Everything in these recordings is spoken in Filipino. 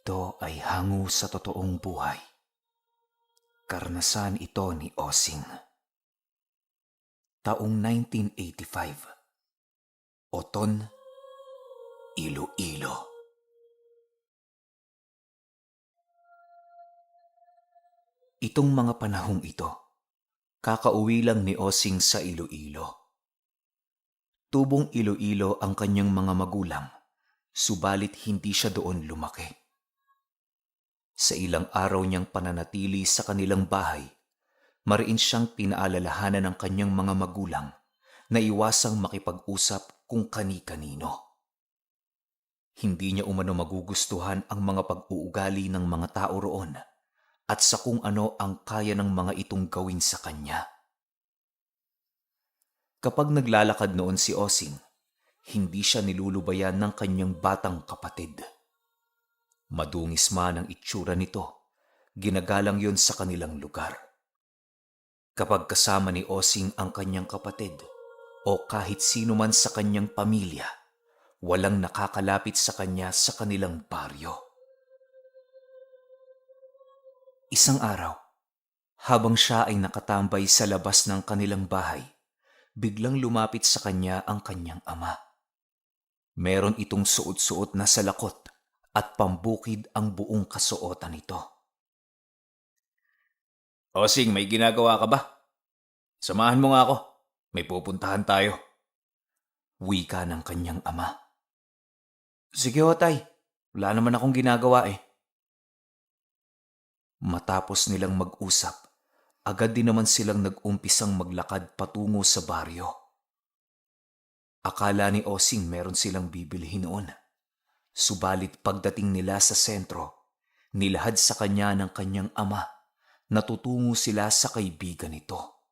ito ay hango sa totoong buhay. Karanasan ito ni Osing. Taong 1985. Oton, Iloilo. Itong mga panahong ito, kakauwi lang ni Osing sa Iloilo. Tubong Iloilo ang kanyang mga magulang, subalit hindi siya doon lumaki. Sa ilang araw niyang pananatili sa kanilang bahay, mariin siyang pinaalalahanan ng kanyang mga magulang na iwasang makipag-usap kung kani-kanino. Hindi niya umano magugustuhan ang mga pag-uugali ng mga tao roon at sa kung ano ang kaya ng mga itong gawin sa kanya. Kapag naglalakad noon si Osing, hindi siya nilulubayan ng kanyang batang kapatid. Madungis man ang itsura nito, ginagalang yon sa kanilang lugar. Kapag kasama ni Osing ang kanyang kapatid o kahit sino man sa kanyang pamilya, walang nakakalapit sa kanya sa kanilang baryo. Isang araw, habang siya ay nakatambay sa labas ng kanilang bahay, biglang lumapit sa kanya ang kanyang ama. Meron itong suot-suot na salakot at pambukid ang buong kasuotan nito. Osing, may ginagawa ka ba? Samahan mo nga ako. May pupuntahan tayo. Wika ng kanyang ama. Sige ho, tay. Wala naman akong ginagawa eh. Matapos nilang mag-usap, agad din naman silang nag-umpisang maglakad patungo sa baryo. Akala ni Osing meron silang bibilhin noon. Subalit pagdating nila sa sentro, nilahad sa kanya ng kanyang ama na tutungo sila sa kaibigan nito.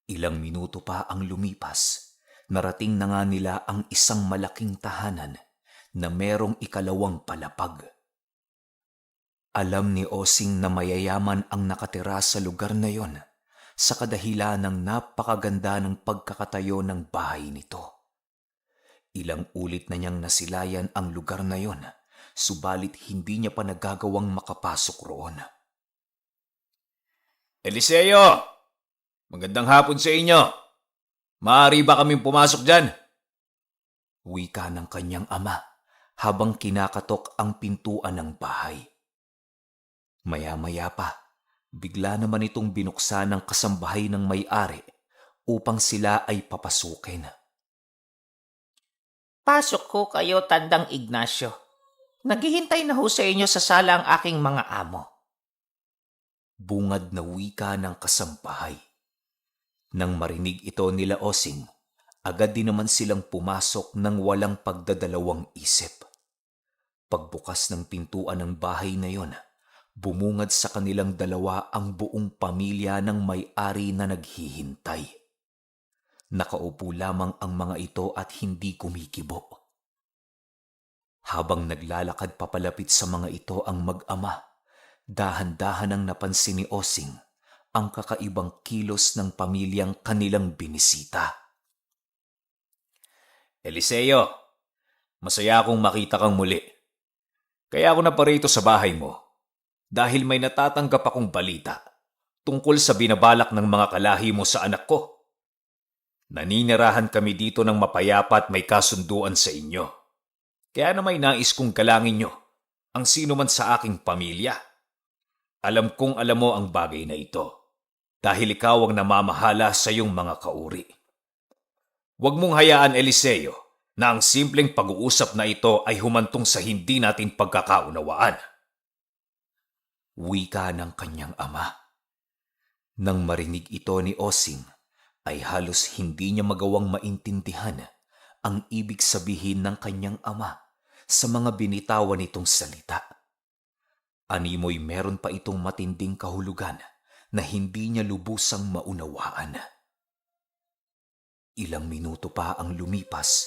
Ilang minuto pa ang lumipas, narating na nga nila ang isang malaking tahanan na merong ikalawang palapag. Alam ni Osing na mayayaman ang nakatira sa lugar na yon sa kadahilan ng napakaganda ng pagkakatayo ng bahay nito. Ilang ulit na niyang nasilayan ang lugar na yon, subalit hindi niya pa nagagawang makapasok roon. Eliseo! Magandang hapon sa inyo! Maaari ba kaming pumasok dyan? Wika ng kanyang ama habang kinakatok ang pintuan ng bahay. Maya-maya pa, bigla naman itong binuksan ng kasambahay ng may-ari upang sila ay papasukin. Pasok ko kayo, Tandang Ignacio. Naghihintay na ho sa inyo sa sala ang aking mga amo. Bungad na wika ng kasambahay. Nang marinig ito nila Osing, agad din naman silang pumasok ng walang pagdadalawang isip. Pagbukas ng pintuan ng bahay na yon, bumungad sa kanilang dalawa ang buong pamilya ng may-ari na naghihintay. Nakaupo lamang ang mga ito at hindi kumikibo. Habang naglalakad papalapit sa mga ito ang mag-ama, dahan-dahan ang napansin ni Osing ang kakaibang kilos ng pamilyang kanilang binisita. Eliseo, masaya akong makita kang muli. Kaya ako naparito sa bahay mo dahil may natatanggap akong balita tungkol sa binabalak ng mga kalahi mo sa anak ko. Naninirahan kami dito ng mapayapa at may kasunduan sa inyo. Kaya na may nais kong galangin nyo ang sino man sa aking pamilya. Alam kong alam mo ang bagay na ito dahil ikaw ang namamahala sa iyong mga kauri. Huwag mong hayaan, Eliseo, na ang simpleng pag-uusap na ito ay humantong sa hindi natin pagkakaunawaan. Wika ng kanyang ama. Nang marinig ito ni Osing, ay halos hindi niya magawang maintindihan ang ibig sabihin ng kanyang ama sa mga binitawan nitong salita. Animoy meron pa itong matinding kahulugan na hindi niya lubusang maunawaan. Ilang minuto pa ang lumipas,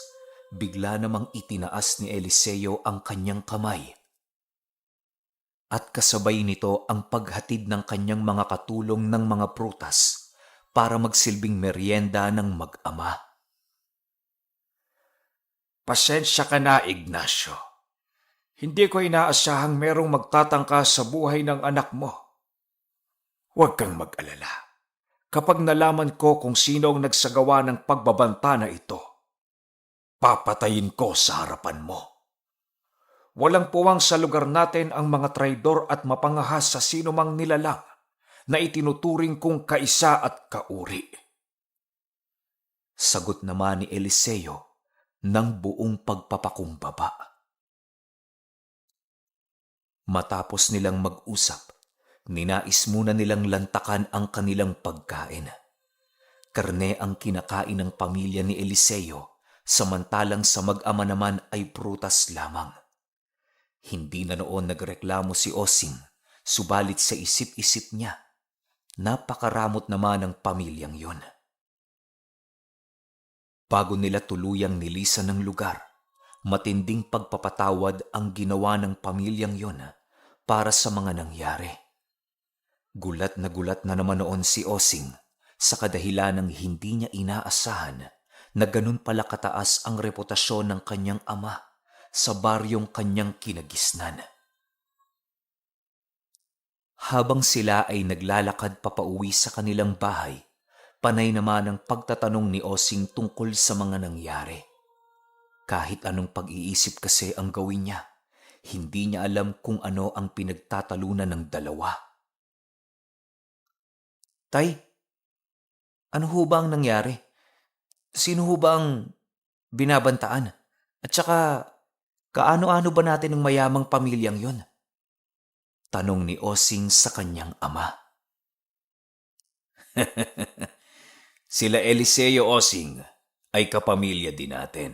bigla namang itinaas ni Eliseo ang kanyang kamay. At kasabay nito ang paghatid ng kanyang mga katulong ng mga prutas para magsilbing merienda ng mag-ama. Pasensya ka na, Ignacio. Hindi ko inaasahang merong magtatangka sa buhay ng anak mo. Huwag kang mag-alala. Kapag nalaman ko kung sino ang nagsagawa ng pagbabanta na ito, papatayin ko sa harapan mo. Walang puwang sa lugar natin ang mga traidor at mapangahas sa sino mang nilalang na itinuturing kong kaisa at kauri. Sagot naman ni Eliseo ng buong pagpapakumbaba. Matapos nilang mag-usap, ninais muna nilang lantakan ang kanilang pagkain. Karne ang kinakain ng pamilya ni Eliseo, samantalang sa mag-ama naman ay prutas lamang. Hindi na noon nagreklamo si Osing, subalit sa isip-isip niya, napakaramot naman ng pamilyang yon. Bago nila tuluyang nilisan ng lugar, matinding pagpapatawad ang ginawa ng pamilyang yon para sa mga nangyari. Gulat na naman noon si Osing sa kadahilan ng hindi niya inaasahan na ganun pala kataas ang reputasyon ng kanyang ama sa baryong kanyang kinagisnan. Habang sila ay naglalakad papauwi sa kanilang bahay, panay naman ang pagtatanong ni Osing tungkol sa mga nangyari. Kahit anong pag-iisip kasi ang gawin niya, hindi niya alam kung ano ang pinagtatalunan ng dalawa. Tay, ano ho ba ang nangyari? Sino ho ba ang binabantaan? At saka, kaano-ano ba natin ang mayamang pamilyang yon? Tanong ni Osing sa kanyang ama. Sila Eliseo, Osing, ay kapamilya din natin.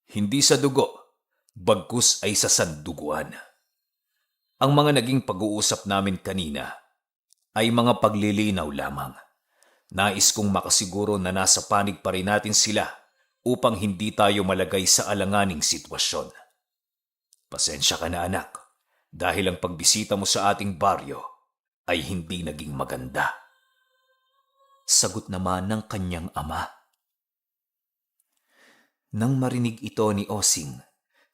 Hindi sa dugo, bagkus ay sa sanduguan. Ang mga naging pag-uusap namin kanina ay mga paglilinaw lamang. Nais kong makasiguro na nasa panig pa rin natin sila upang hindi tayo malagay sa alanganing sitwasyon. Pasensya ka na, anak, dahil ang pagbisita mo sa ating baryo ay hindi naging maganda. Sagot naman ng kanyang ama. Nang marinig ito ni Osing,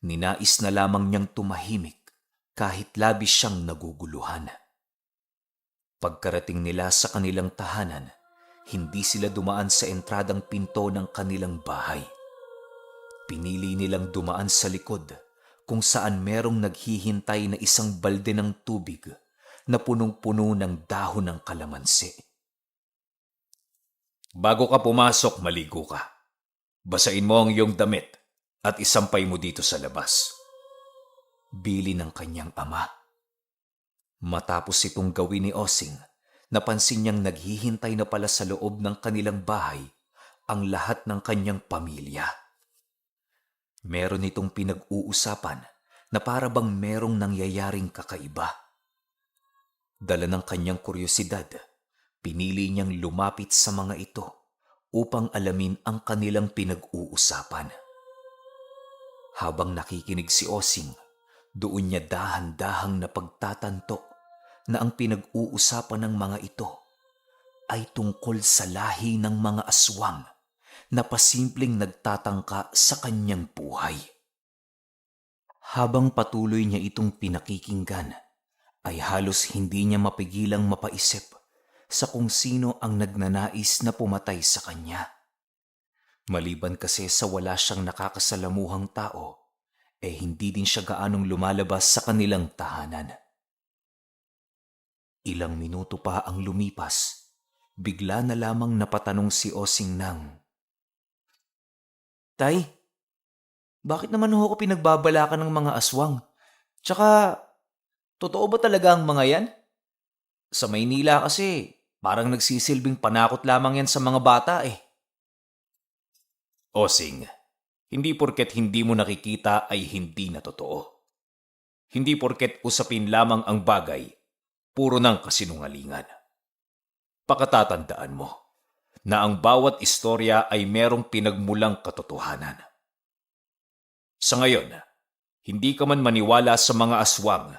ninais na lamang niyang tumahimik kahit labis siyang naguguluhan. Pagkarating nila sa kanilang tahanan, hindi sila dumaan sa entradang pinto ng kanilang bahay. Pinili nilang dumaan sa likod kung saan merong naghihintay na isang balde ng tubig na punong-puno ng dahon ng kalamansi. Bago ka pumasok, maligo ka. Basain mo ang iyong damit at isampay mo dito sa labas. Bili ng kanyang ama. Matapos itong gawin ni Osing, napansin niyang naghihintay na pala sa loob ng kanilang bahay ang lahat ng kanyang pamilya. Meron itong pinag-uusapan na para bang merong nangyayaring kakaiba. Dala ng kanyang kuryosidad, pinili niyang lumapit sa mga ito upang alamin ang kanilang pinag-uusapan. Habang nakikinig si Osing, doon niya dahan-dahang napagtatanto na ang pinag-uusapan ng mga ito ay tungkol sa lahi ng mga aswang na pasimpleng nagtatangka sa kanyang buhay. Habang patuloy niya itong pinakikinggan, ay halos hindi niya mapigilang mapaisip sa kung sino ang nagnanais na pumatay sa kanya. Maliban kasi sa wala siyang nakakasalamuhang tao, hindi din siya gaanong lumalabas sa kanilang tahanan. Ilang minuto pa ang lumipas, bigla na lamang napatanong si Osing ng, Tay, bakit naman ho ako pinagbabalakan ng mga aswang? Tsaka, totoo ba talaga ang mga yan? Sa Maynila kasi, parang nagsisilbing panakot lamang yan sa mga bata eh. Osing, hindi porket hindi mo nakikita ay hindi na totoo. Hindi porket usapin lamang ang bagay, puro ng kasinungalingan. Pakatatandaan mo na ang bawat istorya ay merong pinagmulang katotohanan. Sa ngayon, hindi ka man maniwala sa mga aswang,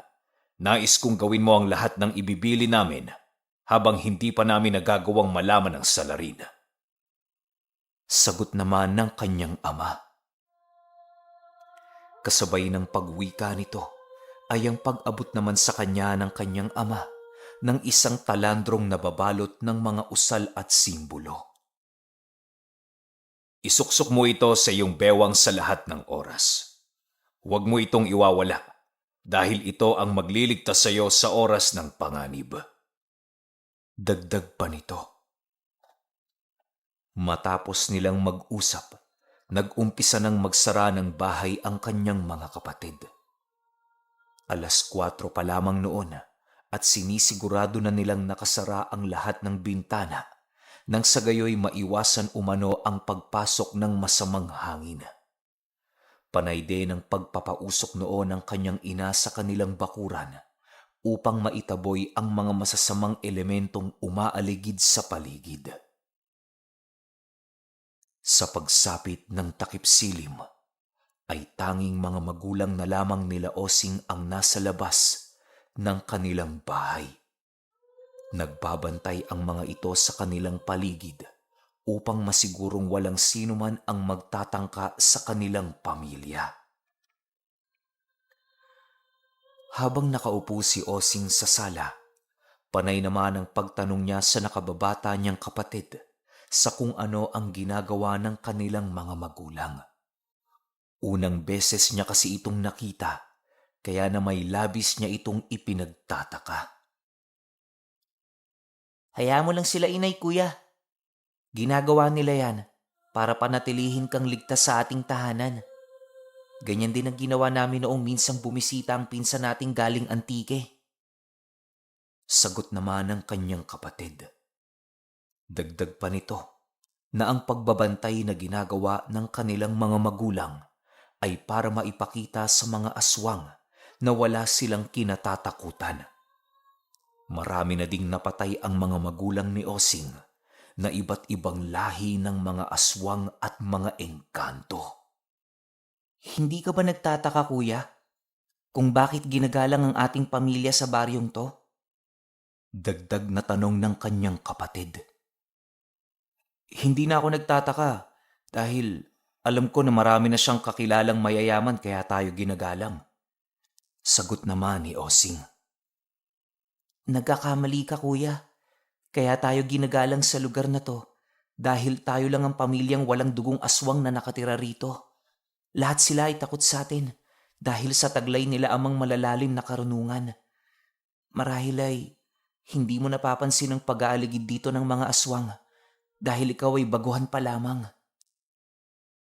nais kong gawin mo ang lahat ng ibibili namin habang hindi pa namin nagagawang malaman ang salarin. Sagot naman ng kanyang ama. Kasabay ng pagwika nito ay ang pag-abot naman sa kanya ng kanyang ama ng isang talandrong nababalot ng mga usal at simbolo. Isuksok mo ito sa iyong bewang sa lahat ng oras. Huwag mo itong iwawala dahil ito ang magliligtas sa iyo sa oras ng panganib. Dagdag pa nito. Matapos nilang mag-usap, nag-umpisa ng magsara ng bahay ang kanyang mga kapatid. 4:00 pa lamang noon at sinisigurado na nilang nakasara ang lahat ng bintana nang sa gayoy maiwasan umano ang pagpasok ng masamang hangin. Panay din ang pagpapausok noon ng kanyang ina sa kanilang bakuran upang maitaboy ang mga masasamang elementong umaaligid sa paligid. Sa pagsapit ng takip silim, ay tanging mga magulang na lamang nila Osing ang nasa labas ng kanilang bahay. Nagbabantay ang mga ito sa kanilang paligid upang masigurong walang sino man ang magtatangka sa kanilang pamilya. Habang nakaupo si Osing sa sala, panay naman ang pagtanong niya sa nakababata niyang kapatid sa kung ano ang ginagawa ng kanilang mga magulang. Unang beses niya kasi itong nakita, kaya na may labis niya itong ipinagtataka. Hayaan mo lang sila, inay, kuya. Ginagawa nila yan para panatilihin kang ligtas sa ating tahanan. Ganyan din ang ginawa namin noong minsang bumisita ang pinsan nating galing Antique. Sagot naman ng kanyang kapatid. Dagdag pa nito na ang pagbabantay na ginagawa ng kanilang mga magulang ay para maipakita sa mga aswang na wala silang kinatatakutan. Marami na ding napatay ang mga magulang ni Osing na iba't ibang lahi ng mga aswang at mga engkanto. Hindi ka ba nagtataka, kuya, kung bakit ginagalang ang ating pamilya sa baryong to? Dagdag na tanong ng kanyang kapatid. Hindi na ako nagtataka dahil alam ko na marami na siyang kakilalang mayayaman kaya tayo ginagalang. Sagot naman ni Osing. Nagkakamali ka, kuya. Kaya tayo ginagalang sa lugar na to dahil tayo lang ang pamilyang walang dugong aswang na nakatira rito. Lahat sila ay takot sa atin dahil sa taglay nila amang malalalim na karunungan. Marahil ay hindi mo napapansin ang pag-aaligid dito ng mga aswang dahil ikaw ay baguhan pa lamang.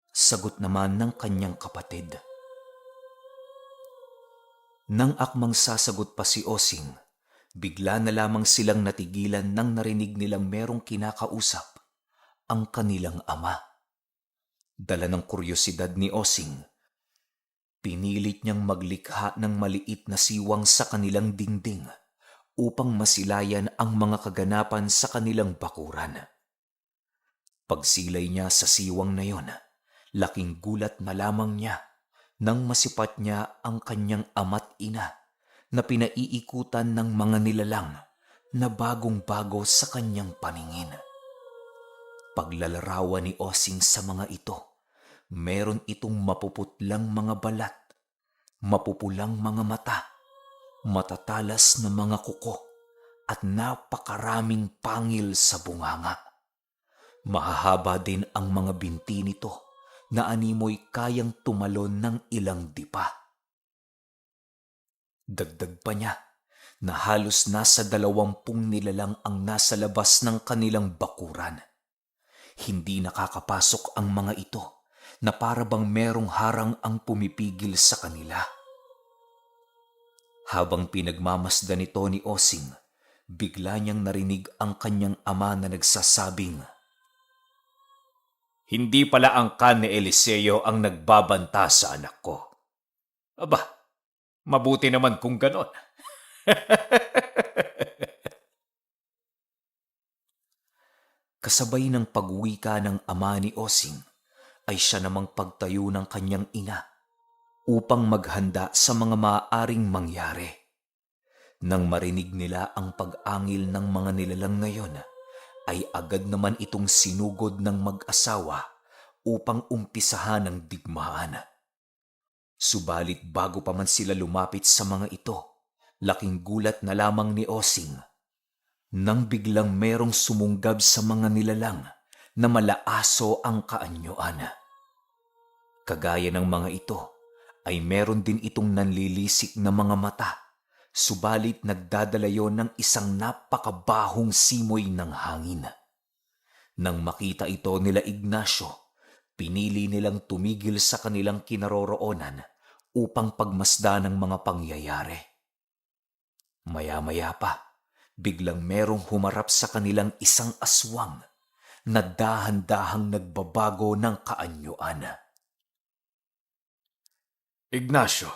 Sagot naman ng kanyang kapatid. Nang akmang sasagot pa si Osing, bigla na lamang silang natigilan nang narinig nilang merong kinakausap ang kanilang ama. Dala ng kuryosidad ni Osing, pinilit niyang maglikha ng maliit na siwang sa kanilang dingding upang masilayan ang mga kaganapan sa kanilang bakuran. Pagsilay niya sa siwang na yon, laking gulat na lamang niya nang masipat niya ang kanyang ama't ina na pinaiikutan ng mga nilalang na bagong-bago sa kanyang paningin. Paglalarawan ni Osing sa mga ito, meron itong mapuputlang mga balat, mapupulang mga mata, matatalas na mga kuko at napakaraming pangil sa bunganga. Mahahaba din ang mga binti nito na animoy kayang tumalon ng ilang dipa. Dagdag pa niya na halos nasa 20 nilalang ang nasa labas ng kanilang bakuran. Hindi nakakapasok ang mga ito na para bang merong harang ang pumipigil sa kanila. Habang pinagmamasdan nito ni Osing, bigla niyang narinig ang kanyang ama na nagsasabing, "Hindi pala ang kan ni Eliseo ang nagbabanta sa anak ko. Aba, mabuti naman kung ganon." Kasabay ng pagwika ng ama ni Osing, ay siya namang pagtayo ng kanyang ina upang maghanda sa mga maaaring mangyari. Nang marinig nila ang pag-angil ng mga nilalang ngayon, ay agad naman itong sinugod ng mag-asawa upang umpisahan ang digmaan. Subalit bago pa man sila lumapit sa mga ito, laking gulat na lamang ni Osing nang biglang merong sumunggab sa mga nilalang na malaaso ang kaanyuan. Kagaya ng mga ito, ay meron din itong nanlilisik na mga mata, subalit nagdadala yon ng isang napakabahong simoy ng hangin. Nang makita ito nila Ignacio, pinili nilang tumigil sa kanilang kinaroroonan upang pagmasdan ng mga pangyayari. Maya-maya pa, biglang merong humarap sa kanilang isang aswang na dahan-dahang nagbabago ng kaanyuan. Ignacio,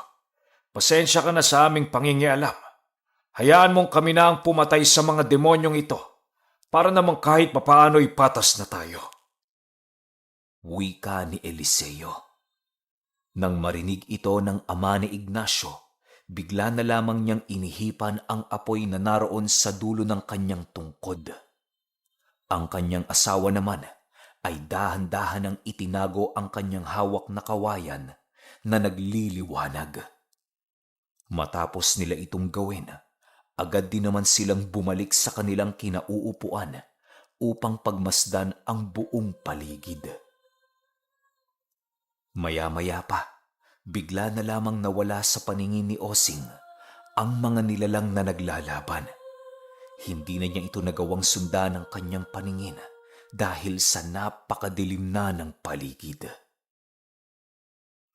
pasensya ka na sa aming pangingialam. Hayaan mong kami na ang pumatay sa mga demonyong ito para namang kahit papaano'y patas na tayo. Wika ni Eliseo. Nang marinig ito ng ama ni Ignacio, bigla na lamang niyang inihipan ang apoy na naroon sa dulo ng kanyang tungkod. Ang kanyang asawa naman ay dahan-dahan ang itinago ang kanyang hawak na kawayan na nagliliwanag. Matapos nila itong gawin, agad din naman silang bumalik sa kanilang kinauupuan upang pagmasdan ang buong paligid. Maya-maya pa, bigla na lamang nawala sa paningin ni Osing ang mga nilalang na naglalaban. Hindi na niya ito nagawang sundan ng kanyang paningin dahil sa napakadilim na ng paligid.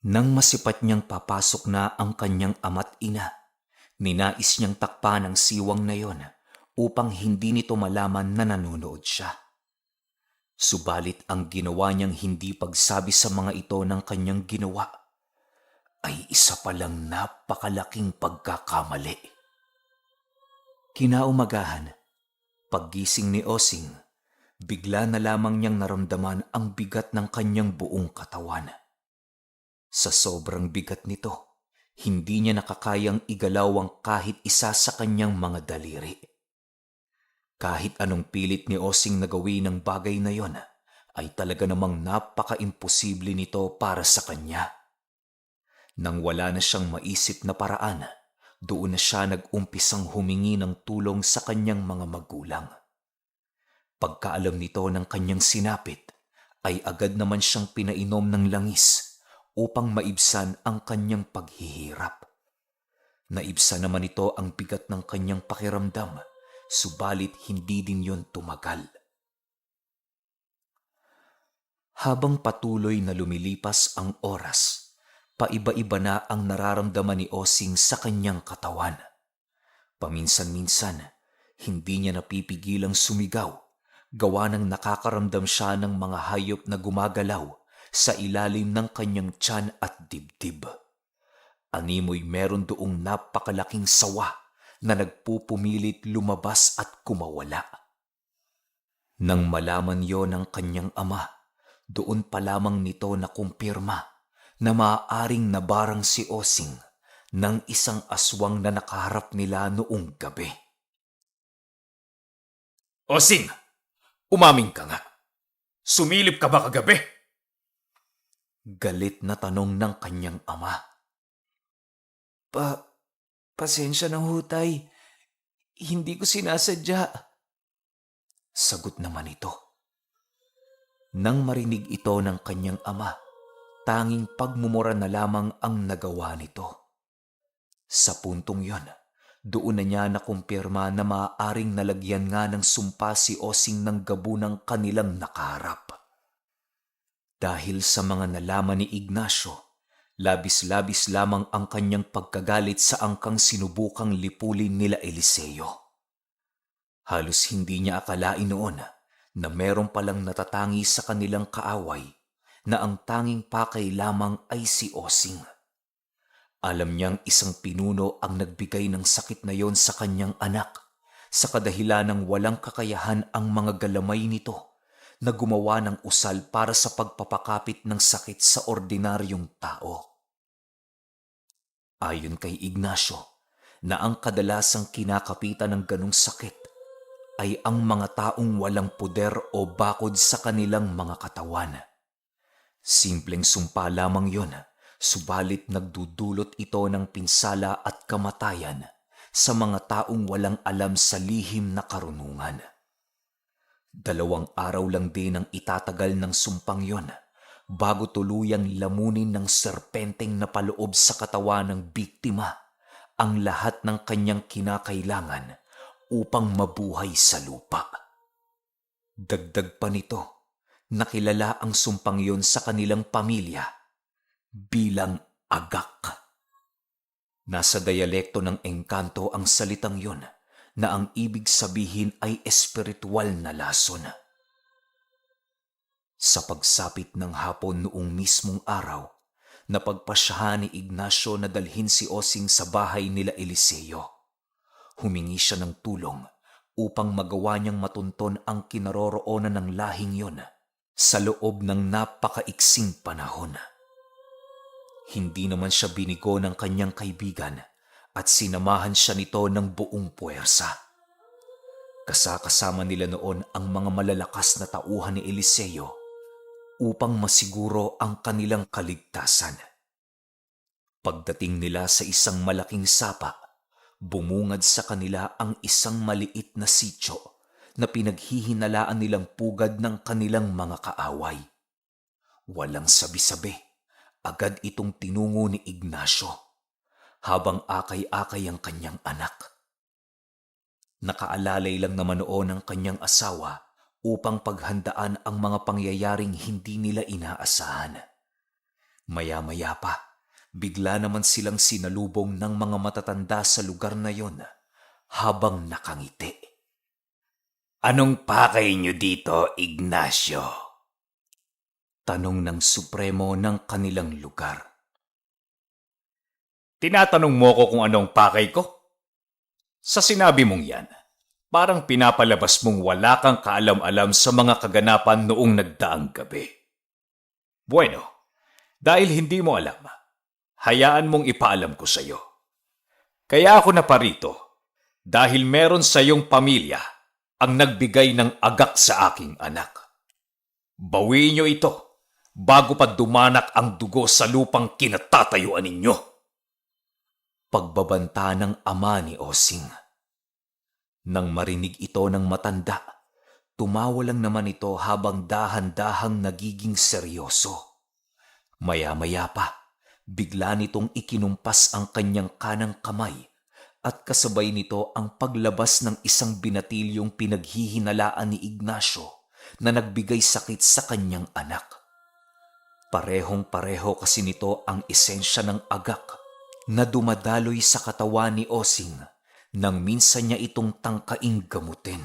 Nang masipat niyang papasok na ang kanyang ama't ina, ninais niyang takpan ang siwang na yon upang hindi nito malaman na nanonood siya. Subalit ang ginawa niyang hindi pagsabi sa mga ito ng kanyang ginawa ay isa palang napakalaking pagkakamali. Kinaumagahan, paggising ni Osing, bigla na lamang niyang naramdaman ang bigat ng kanyang buong katawan. Sa sobrang bigat nito, hindi niya nakakayang igalaw ang kahit isa sa kanyang mga daliri. Kahit anong pilit ni Osing na gawin ang bagay na yon, ay talaga namang napaka-imposible nito para sa kanya. Nang wala na siyang maisip na paraan, doon na siya nag-umpisang humingi ng tulong sa kanyang mga magulang. Pagkaalam nito ng kanyang sinapit, ay agad naman siyang pinainom ng langis upang maibsan ang kanyang paghihirap. Naibsan naman ito ang bigat ng kanyang pakiramdam, subalit hindi din yon tumagal. Habang patuloy na lumilipas ang oras, paiba-iba na ang nararamdaman ni Osing sa kanyang katawan. Paminsan-minsan, hindi niya napipigilang sumigaw, gawa ng nakakaramdam siya ng mga hayop na gumagalaw sa ilalim ng kanyang tiyan at dibdib. Animoy meron doong napakalaking sawa na nagpupumilit lumabas at kumawala. Nang malaman yon ng kanyang ama, doon pa lamang nito nakumpirma na maaaring nabarang si Osing ng isang aswang na nakaharap nila noong gabi. Osing, umaming ka nga. Sumilip ka ba kagabi? Galit na tanong ng kanyang ama. Pasensya ng hutay. Hindi ko sinasadya. Sagot naman ito. Nang marinig ito ng kanyang ama, tanging pagmumura na lamang ang nagawa nito. Sa puntong yon, doon na niya nakumpirma na maaaring nalagyan nga ng sumpa si Osing ng gabo ng kanilang nakaharap. Dahil sa mga nalaman ni Ignacio, labis-labis lamang ang kanyang pagkagalit sa angkang sinubukang lipulin nila Eliseo. Halos hindi niya akalain noon na meron palang natatangi sa kanilang kaaway na ang tanging pakay lamang ay si Osing. Alam niyang isang pinuno ang nagbigay ng sakit na yon sa kanyang anak sa kadahilan ng walang kakayahan ang mga galamay nito na gumawa ng usal para sa pagpapakapit ng sakit sa ordinaryong tao. Ayon kay Ignacio, na ang kadalasang kinakapitan ng ganong sakit ay ang mga taong walang puder o bakod sa kanilang mga katawan. Simpleng sumpa lamang yon, Subalit nagdudulot ito ng pinsala at kamatayan sa mga taong walang alam sa lihim na karunungan. 2 araw lang din ang itatagal ng sumpang yon bago tuluyang lamunin ng serpenteng napaloob sa katawan ng biktima ang lahat ng kanyang kinakailangan upang mabuhay sa lupa. Dagdag pa nito, nakilala ang sumpang yon sa kanilang pamilya bilang agak. Nasa dialekto ng Engkanto ang salitang yon na ang ibig sabihin ay espiritual na lason. Sa pagsapit ng hapon noong mismong araw, napagpasyahan ni Ignacio na dalhin si Osing sa bahay nila Eliseo. Humingi siya ng tulong upang magawa niyang matunton ang kinaroroonan ng lahing yon sa loob ng napakaiksing panahon. Hindi naman siya binigo ng kanyang kaibigan at sinamahan siya nito ng buong puwersa. Kasakasama nila noon ang mga malalakas na tauhan ni Eliseo upang masiguro ang kanilang kaligtasan. Pagdating nila sa isang malaking sapa, bumungad sa kanila ang isang maliit na sityo na pinaghihinalaan nilang pugad ng kanilang mga kaaway. Walang sabi-sabi, agad itong tinungo ni Ignacio habang akay-akay ang kanyang anak. Nakaalalay lang naman noon ang kanyang asawa upang paghandaan ang mga pangyayaring hindi nila inaasahan. Maya-maya pa, bigla naman silang sinalubong ng mga matatanda sa lugar na yon habang nakangiti. "Anong pakay niyo dito, Ignacio?" tanong ng supremo ng kanilang lugar. Tinatanong mo ko kung anong pakay ko? Sa sinabi mong yan, parang pinapalabas mong wala kang kaalam-alam sa mga kaganapan noong nagdaang gabi. Bueno, dahil hindi mo alam, hayaan mong ipaalam ko sa iyo. Kaya ako naparito dahil meron sa iyong pamilya ang nagbigay ng agak sa aking anak. Bawiin niyo ito bago pa dumanak ang dugo sa lupang kinatatayuan ninyo. Pagbabanta ng ama ni Osing. Nang marinig ito ng matanda, tumawa lang naman ito habang dahan-dahang nagiging seryoso. Maya-maya pa, bigla nitong ikinumpas ang kanyang kanang kamay at kasabay nito ang paglabas ng isang binatilyong pinaghihinalaan ni Ignacio na nagbigay sakit sa kanyang anak. Parehong-pareho kasi nito ang esensya ng agak na dumadaloy sa katawan ni Osing nang minsan niya itong tangkaing gamutin.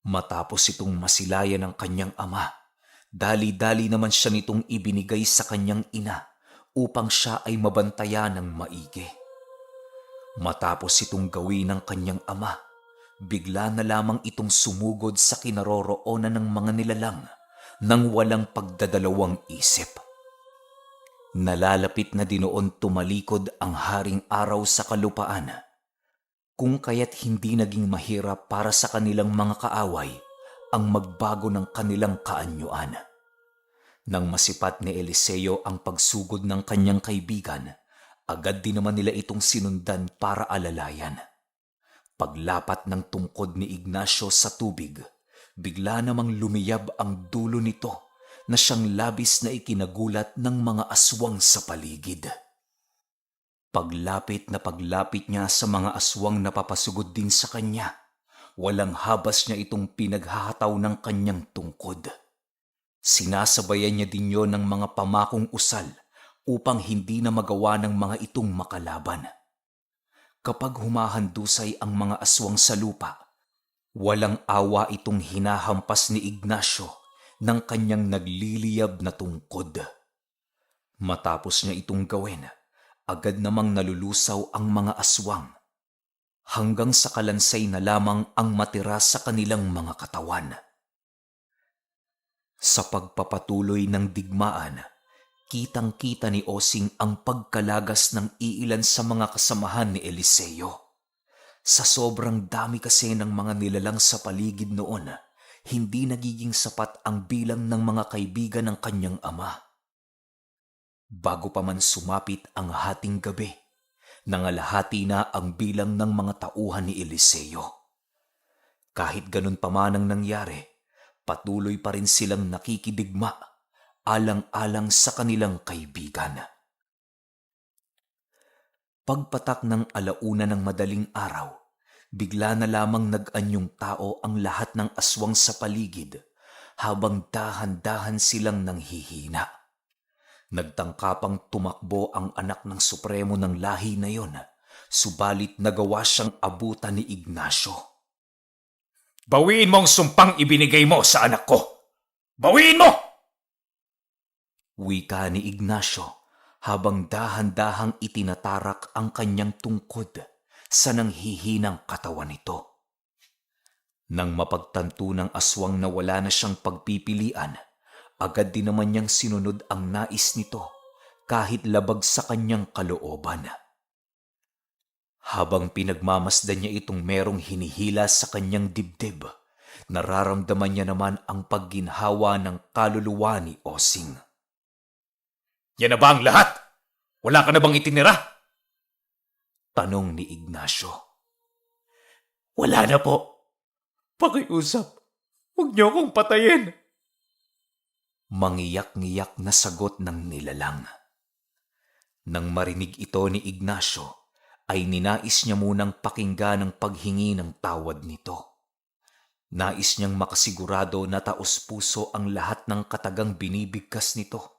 Matapos itong masilayan ng kanyang ama, dali-dali naman siya nitong ibinigay sa kanyang ina upang siya ay mabantayan ng maigi. Matapos itong gawin ng kanyang ama, bigla na lamang itong sumugod sa kinaroroonan ng mga nilalang nang walang pagdadalawang isip. Nalalapit na dinoon tumalikod ang haring araw sa kalupaan, kung kaya't hindi naging mahirap para sa kanilang mga kaaway ang magbago ng kanilang kaanyuan. Nang masipat ni Eliseo ang pagsugod ng kanyang kaibigan, agad din naman nila itong sinundan para alalayan. Paglapat ng tungkod ni Ignacio sa tubig, bigla namang lumiyab ang dulo nito na siyang labis na ikinagulat ng mga aswang sa paligid. Paglapit niya sa mga aswang na papasugod din sa kanya, walang habas niya itong pinaghahataw ng kanyang tungkod. Sinasabayan niya din yon ng mga pamakong usal upang hindi na magawa ng mga itong makalaban. Kapag humahandusay ang mga aswang sa lupa, walang awa itong hinahampas ni Ignacio ng kanyang nagliliyab na tungkod. Matapos niya itong gawin, agad namang nalulusaw ang mga aswang, hanggang sa kalansay na lamang ang matira sa kanilang mga katawan. Sa pagpapatuloy ng digmaan, kitang-kita ni Osing ang pagkalagas ng iilan sa mga kasamahan ni Eliseo. Sa sobrang dami kasi ng mga nilalang sa paligid noon, hindi nagiging sapat ang bilang ng mga kaibigan ng kanyang ama. Bago pa man sumapit ang hating gabi, nangalahati na ang bilang ng mga tauhan ni Eliseo. Kahit ganun pa man ang nangyari, patuloy pa rin silang nakikidigma, alang-alang sa kanilang kaibigan. Pagpatak ng alauna ng madaling araw, bigla na lamang nag-anyong tao ang lahat ng aswang sa paligid habang dahan-dahan silang nanghihina. Nagtangkapang tumakbo ang anak ng supremo ng lahi na yon, subalit nagawa siyang abutan ni Ignacio. Bawiin mo ang sumpang ibinigay mo sa anak ko! Bawiin mo! Wika ni Ignacio habang dahan-dahang itinatarak ang kanyang tungkod sa nanghihinang katawan nito. Nang mapagtanto ng aswang na wala na siyang pagpipilian, agad din naman niyang sinunod ang nais nito kahit labag sa kanyang kalooban. Habang pinagmamasdan niya itong merong hinihila sa kanyang dibdib, nararamdaman niya naman ang pagginhawa ng kaluluwa ni Osing. Yan na ba ang lahat? Wala ka na bang itinira? Tanong ni Ignacio. Wala na po. Pakiusap, huwag niyo akong patayin. Mangiyak-ngiyak na sagot ng nilalang. Nang marinig ito ni Ignacio, ay ninais niya munang pakinggan ang paghingi ng tawad nito. Nais niyang makasigurado na taos-puso ang lahat ng katagang binibigkas nito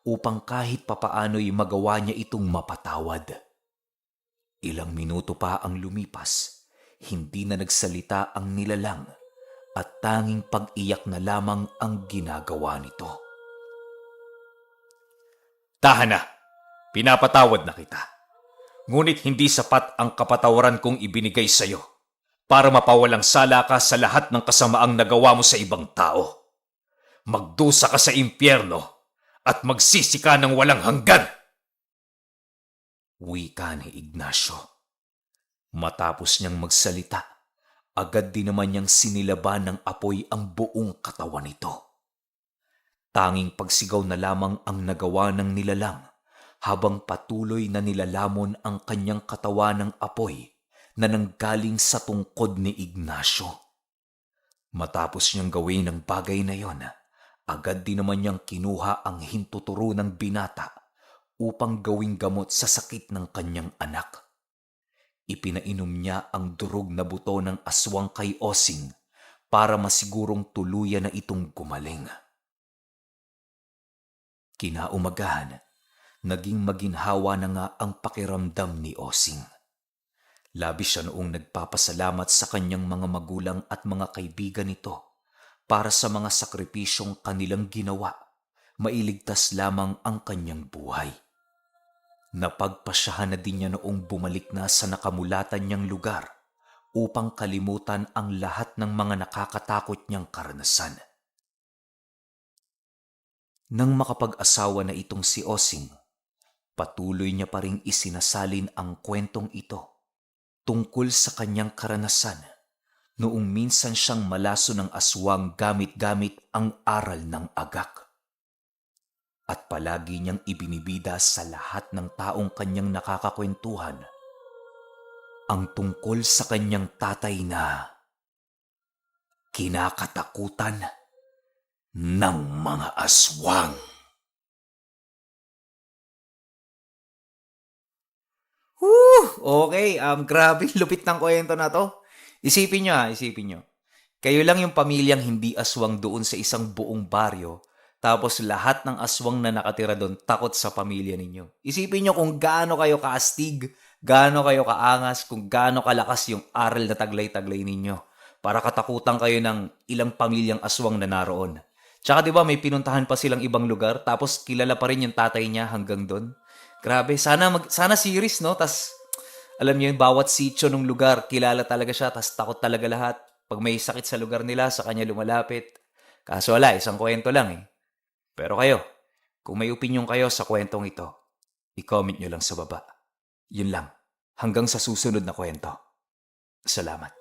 upang kahit papaano'y magawa niya itong mapatawad. Ilang minuto pa ang lumipas, hindi na nagsalita ang nilalang at tanging pag-iyak na lamang ang ginagawa nito. Tahan na, pinapatawad na kita. Ngunit hindi sapat ang kapatawaran kong ibinigay sa iyo para mapawalang sala ka sa lahat ng kasamaang nagawa mo sa ibang tao. Magdusa ka sa impyerno at magsisi ka ng walang hanggan. Wika ni Ignacio. Matapos niyang magsalita, agad din naman niyang sinilaban ng apoy ang buong katawan nito. Tanging pagsigaw na lamang ang nagawa ng nilalang habang patuloy na nilalamon ang kanyang katawan ng apoy na nanggaling sa tungkod ni Ignacio. Matapos niyang gawin ang bagay na yon, agad din naman niyang kinuha ang hintuturo ng binata upang gawing gamot sa sakit ng kanyang anak. Ipinainom niya ang durog na buto ng aswang kay Osing para masigurong tuluyan na itong gumaling. Kinaumagahan, naging maginhawa na nga ang pakiramdam ni Osing. Labis siya noong nagpapasalamat sa kanyang mga magulang at mga kaibigan nito para sa mga sakripisyong kanilang ginawa, mailigtas lamang ang kanyang buhay. Napagpasyahan na din niya noong bumalik na sa nakamulatan niyang lugar upang kalimutan ang lahat ng mga nakakatakot niyang karanasan. Nang makapag-asawa na itong si Osing, patuloy niya pa ring isinasalin ang kwentong ito tungkol sa kanyang karanasan noong minsan siyang malaso ng aswang gamit-gamit ang aral ng agak. At palagi niyang ibinibida sa lahat ng taong kanyang nakakakwentuhan ang tungkol sa kanyang tatay na kinakatakutan ng mga aswang. Okay, grabe lupit ng kwento na to. Isipin nyo. Kayo lang yung pamilyang hindi aswang doon sa isang buong baryo, tapos lahat ng aswang na nakatira doon takot sa pamilya ninyo. Isipin nyo kung gaano kayo kaastig, gaano kayo kaangas, kung gaano kalakas yung aral na taglay-taglay ninyo para katakutan kayo ng ilang pamilyang aswang na naroon. Tsaka diba may pinuntahan pa silang ibang lugar tapos kilala pa rin yung tatay niya hanggang doon. Grabe, sana series, no? Tas alam niyo yung bawat sitio ng lugar, kilala talaga siya, tas takot talaga lahat. Pag may sakit sa lugar nila, sa kanya lumalapit. Kaso wala, isang kwento lang eh. Pero kayo, kung may opinion kayo sa kwentong ito, i-comment nyo lang sa baba. Yun lang. Hanggang sa susunod na kwento. Salamat.